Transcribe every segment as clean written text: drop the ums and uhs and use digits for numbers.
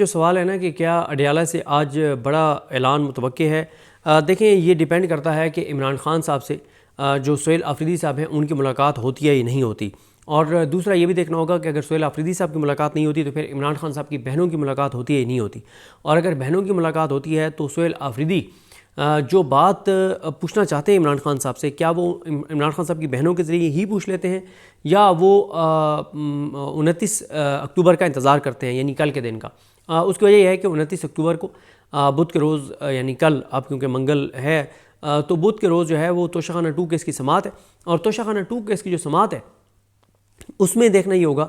जो सवाल है ना कि क्या अडयाला से आज बड़ा ऐलान मुतवक्के है। देखें, ये डिपेंड करता है कि इमरान खान साहब से जो सोहेल आफरीदी साहब हैं उनकी मुलाकात होती है या नहीं होती। और दूसरा ये भी देखना होगा कि अगर सोहेल आफरीदी साहब की मुलाकात नहीं होती तो फिर इमरान खान साहब की बहनों की मुलाकात होती है या नहीं होती। और अगर बहनों की मुलाकात होती है तो सोहेल आफरीदी जो बात पूछना चाहते हैं इमरान खान साहब से, क्या वो इमरान खान साहब की बहनों के ज़रिए ही पूछ लेते हैं या वो 29 अक्टूबर का इंतज़ार करते हैं, यानी कल के दिन का। उसकी वजह यह है कि 29 अक्टूबर को बुध के रोज़, यानी कल, अब क्योंकि मंगल है तो बुध के रोज़ जो है वो तोशाखाना 2 केस की समात है। और तोशाखाना 2 केस की जो समात है उसमें देखना ही होगा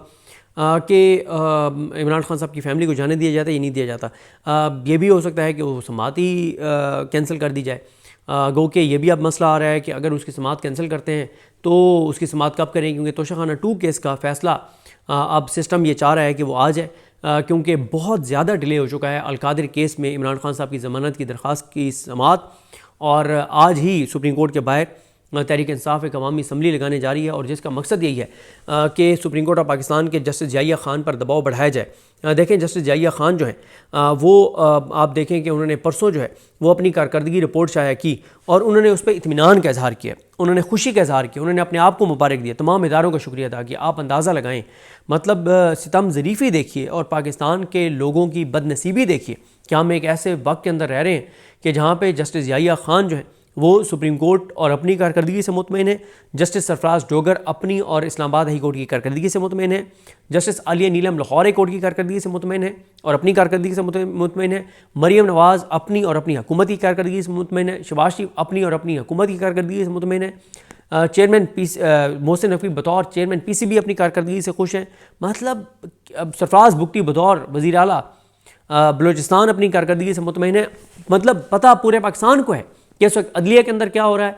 कि इमरान खान साहब की फ़ैमिली को जाने दिया जाता है या नहीं दिया जाता। ये भी हो सकता है कि वो समात ही कैंसिल कर दी जाए। गो के ये भी अब मसला आ रहा है कि अगर उसकी समात कैंसिल करते हैं तो उसकी समात कब करें, क्योंकि तोशाखाना 2 केस का फ़ैसला अब सिस्टम ये चाह रहा है कि वो आ जाए, क्योंकि बहुत ज़्यादा डिले हो चुका है अलकादिर केस में इमरान खान साहब की ज़मानत की दरख्वास्त की समात। और आज ही सुप्रीम कोर्ट के बाहर तहरीक इंसाफ एक अवामी असम्बली लगाने जा रही है और जिसका मकसद यही है कि सुप्रीम कोर्ट ऑफ पाकिस्तान के जस्टिस जिया खान पर दबाव बढ़ाया जाए। देखें, जस्टिस जिया खान जो है वो आप देखें कि उन्होंने परसों जो है वो अपनी कारकर्दगी रिपोर्ट शाया की और उन्होंने उस पर इत्मीनान का इजहार किया, उन्होंने खुशी का इजहार किया, उन्होंने अपने आप को मुबारक दिया, तमाम इदारों का शुक्रिया अदा किया। आप अंदाज़ा लगाएं, मतलब सितम ज़रीफ़ी देखिए और पाकिस्तान के लोगों की बदनसीबी देखिए कि हम एक ऐसे वक्त के अंदर रह रहे हैं कि जहाँ पर जस्टिस जिया खान जो है वो सुप्रीम कोर्ट और अपनी कारकर्दगी से मुतमईन है, जस्टिस सरफराज डोगर अपनी और इस्लामाबाद हाई कोर्ट की कारकर्दगी से मुतमईन है, जस्टिस आलिया नीलम लाहौर हाई कोर्ट की कारकर्दगी से मुतमईन है और अपनी कारकर्दगी से मुतमईन है, मरीम नवाज़ अपनी और अपनी हुकूमत की कारकर्दगी से मुतमईन है, शहबाज शरीफ अपनी और अपनी हुकूमत की कारकर्दगी से मुतमईन है, चेयरमैन मोहसिन नकवी बतौर चेयरमैन PCB अपनी कारकर्दगी से खुश हैं। मतलब सरफराज बुगटी बतौर वज़ीर आला बलूचिस्तान अपनी कारकर्दगी से मुतमईन है। मतलब पता पूरे पाकिस्तान को है कि इस वक्त अदलिया के अंदर क्या हो रहा है,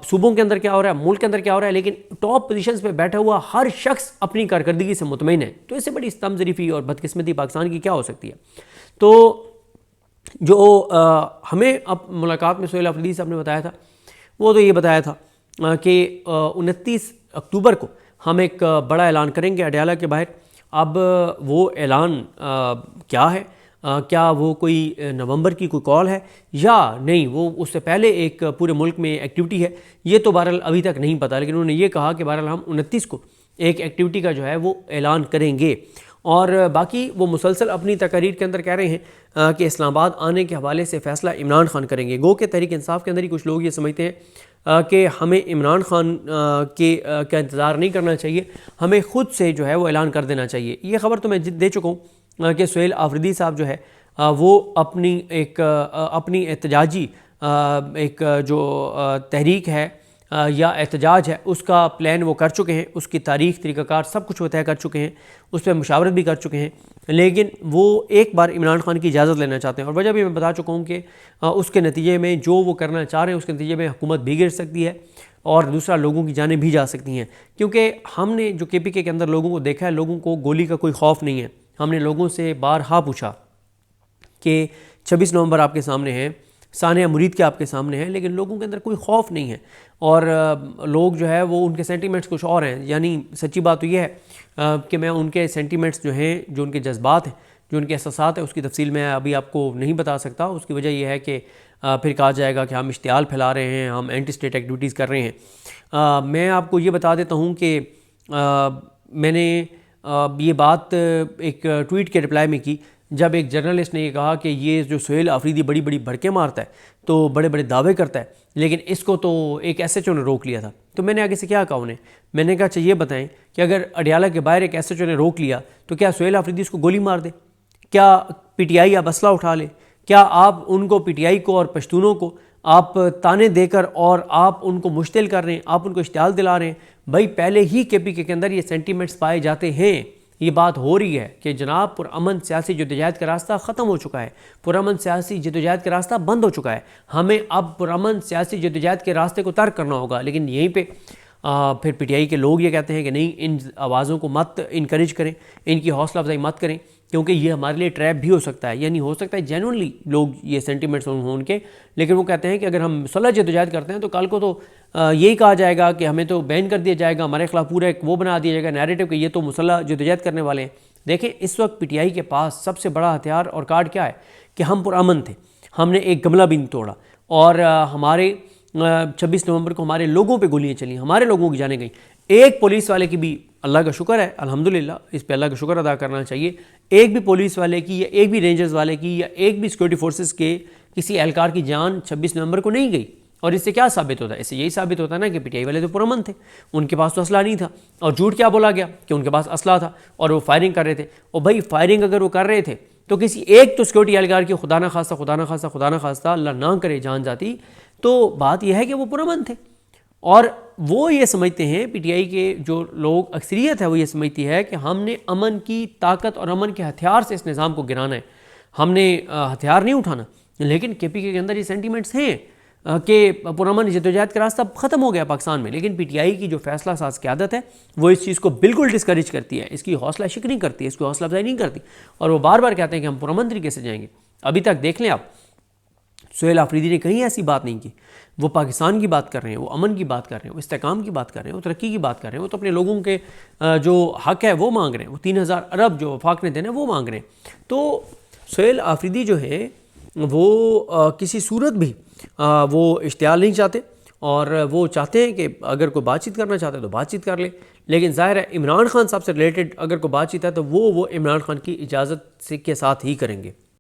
सूबों के अंदर क्या हो रहा है, मुल्क के अंदर क्या हो रहा है, लेकिन टॉप पोजीशंस पे बैठा हुआ हर शख्स अपनी कारकर्दगी से मुतमईन है। तो इससे बड़ी स्तमज़रीफ़ी और बदकिस्मती पाकिस्तान की क्या हो सकती है। तो जो हमें अब मुलाकात में सोहेल आफरीदी साहब ने बताया था वो तो ये बताया था कि 29 अक्टूबर को हम एक बड़ा ऐलान करेंगे अडयाला के बाहर। अब वो ऐलान क्या है, क्या वो कोई नवंबर की कोई कॉल है या नहीं, वो उससे पहले एक पूरे मुल्क में एक्टिविटी है, ये तो बहरहाल अभी तक नहीं पता। लेकिन उन्होंने ये कहा कि बहरहाल हम 29 को एक एक्टिविटी का जो है वो ऐलान करेंगे। और बाकी वो मुसलसल अपनी तकरीर के अंदर कह रहे हैं कि इस्लामाबाद आने के हवाले से फ़ैसला इमरान खान करेंगे। गो के तहरीक इंसाफ के अंदर ही कुछ लोग ये समझते हैं कि हमें इमरान खान का इंतज़ार नहीं करना चाहिए, हमें ख़ुद से जो है वो ऐलान कर देना चाहिए। ये ख़बर तो मैं दे चुका हूँ कि सोहेल आफरीदी साहब जो है वो अपनी एहतजाजी एक जो तहरीक है या एहतजाज है उसका प्लान वो कर चुके हैं, उसकी तारीख़ तरीक़ाकार सब कुछ वो तय कर चुके हैं, उस पर मुशावरत भी कर चुके हैं। लेकिन वो एक बार इमरान खान की इजाज़त लेना चाहते हैं और वजह भी मैं बता चुका हूँ कि उसके नतीजे में जो वो करना चाह रहे हैं उसके नतीजे में हुकूमत भी गिर सकती है और दूसरा लोगों की जानें भी जा सकती हैं। क्योंकि हमने जो KPK के अंदर लोगों को देखा है, लोगों को गोली का कोई खौफ नहीं है। हमने लोगों से बारहा पूछा कि 26 नवंबर आपके सामने है, सानिया मुरीद के आपके सामने हैं, लेकिन लोगों के अंदर कोई खौफ नहीं है और लोग जो है वो उनके सेंटीमेंट्स कुछ और हैं। यानी सच्ची बात तो ये है कि मैं उनके सेंटीमेंट्स जो हैं, जो उनके जज्बात हैं, जो उनके एहसासात हैं, उसकी तफसील मैं अभी आपको नहीं बता सकता। उसकी वजह यह है कि फिर कहा जाएगा कि हम इश्तियाल फैला रहे हैं, हम एंटी स्टेट एक्टिविटीज़ कर रहे हैं। मैं आपको ये बता देता हूँ कि मैंने ये बात एक ट्वीट के रिप्लाई में की जब एक जर्नलिस्ट ने ये कहा कि ये जो सोहेल आफरीदी बड़ी बड़ी भड़के मारता है, तो बड़े बड़े दावे करता है, लेकिन इसको तो एक SHO ने रोक लिया था। तो मैंने आगे से क्या कहा उन्हें, मैंने कहा चाहिए बताएं कि अगर अडयाला के बाहर एक SHO ने रोक लिया तो क्या सोहेल आफरीदी उसको गोली मार दे, क्या PTI अब असला उठा ले, क्या आप उनको PTI को और पश्तूनों को आप ताने देकर और आप उनको मुश्तिल कर रहे हैं, आप उनको इश्तियाल दिला रहे हैं। भाई पहले ही KPK के अंदर ये सेंटीमेंट्स पाए जाते हैं। ये बात हो रही है कि जनाब पुरअमन सियासी जद्दोजहद का रास्ता ख़त्म हो चुका है, पुरअमन सियासी जद्दोजहद का रास्ता बंद हो चुका है। हमें अब पुरअमन सियासी जद्दोजहद के रास्ते को तर्क करना होगा। लेकिन यहीं पे फिर PTI के लोग ये कहते हैं कि नहीं, इन आवाज़ों को मत इनकरेज करें, इनकी हौसला अफजाई मत करें, क्योंकि ये हमारे लिए ट्रैप भी हो सकता है। यानी हो सकता है जेन्युइनली लोग ये सेंटीमेंट्स हों उनके, लेकिन वो कहते हैं कि अगर हम सुलह जद्दोजहद करते हैं तो कल को तो यही कहा जाएगा कि हमें तो बैन कर दिया जाएगा, हमारे खिलाफ पूरा एक वो बना दिया जाएगा नैरेटिव कि ये तो मुसल्लह जद्दोजहद करने वाले हैं। देखें इस वक्त पीटीआई के पास सबसे बड़ा हथियार और कार्ड क्या है कि हम पुरअमन थे, हमने एक गमला भी नहीं तोड़ा, और हमारे 26 नवंबर को हमारे लोगों पे गोलियां चली, हमारे लोगों की जाने गई। एक पुलिस वाले की भी, अल्लाह का शुक्र है, अल्हम्दुलिल्लाह, इस पे अल्लाह का शुक्र अदा करना चाहिए, एक भी पुलिस वाले की या एक भी रेंजर्स वाले की या एक भी सिक्योरिटी फोर्सेस के किसी एहलकार की जान 26 नवंबर को नहीं गई। और इससे क्या साबित होता है? इससे यही साबित होता है ना कि पीटीआई वाले तो पुरअमन थे, उनके पास तो असला नहीं था। और झूठ क्या बोला गया कि उनके पास असला था और वो फायरिंग कर रहे थे। और भाई फायरिंग अगर वो कर रहे थे तो किसी एक तो सिक्योरिटी एहलकार की खुदा ना खास्ता अल्लाह ना करे जान जाती, तो बात यह है कि वो पुरअमन थे। और वो ये समझते हैं, पीटीआई के जो लोग अक्सरियत है वो ये समझती है कि हमने अमन की ताकत और अमन के हथियार से इस निज़ाम को गिराना है, हमने हथियार नहीं उठाना। लेकिन केपीके के अंदर ये सेंटीमेंट्स हैं कि पुरअमन जद्दोजहद का रास्ता ख़त्म हो गया पाकिस्तान में। लेकिन पीटीआई की जो फैसला साज क़यादत है वो इस चीज़ को बिल्कुल डिस्करेज करती है, इसकी हौसला शिकनी करती है, इसकी हौसला अफजाई नहीं करती। और वो बार बार कहते हैं कि हम पुरअमन तरीके से जाएंगे। अभी तक देख लें आप, सुहेल आफरीदी ने कहीं ऐसी बात नहीं की। वो पाकिस्तान की बात कर रहे हैं, वो अमन की बात कर रहे हैं, वो इस्तेकाम की बात कर रहे हैं, वो तरक्की की बात कर रहे हैं, वो तो अपने लोगों के जो हक़ है वो मांग रहे हैं, वो 3000 अरब जो वफाक ने देना है वो मांग रहे हैं। तो सुहेल आफरीदी जो है वो किसी सूरत भी वो इश्तियाल नहीं चाहते, और वो चाहते हैं कि अगर कोई बातचीत करना चाहता है तो बातचीत कर ले। लेकिन ज़ाहिर है इमरान खान साहब से रिलेटेड अगर कोई बातचीत है तो वो इमरान खान की इजाज़त से के साथ ही करेंगे।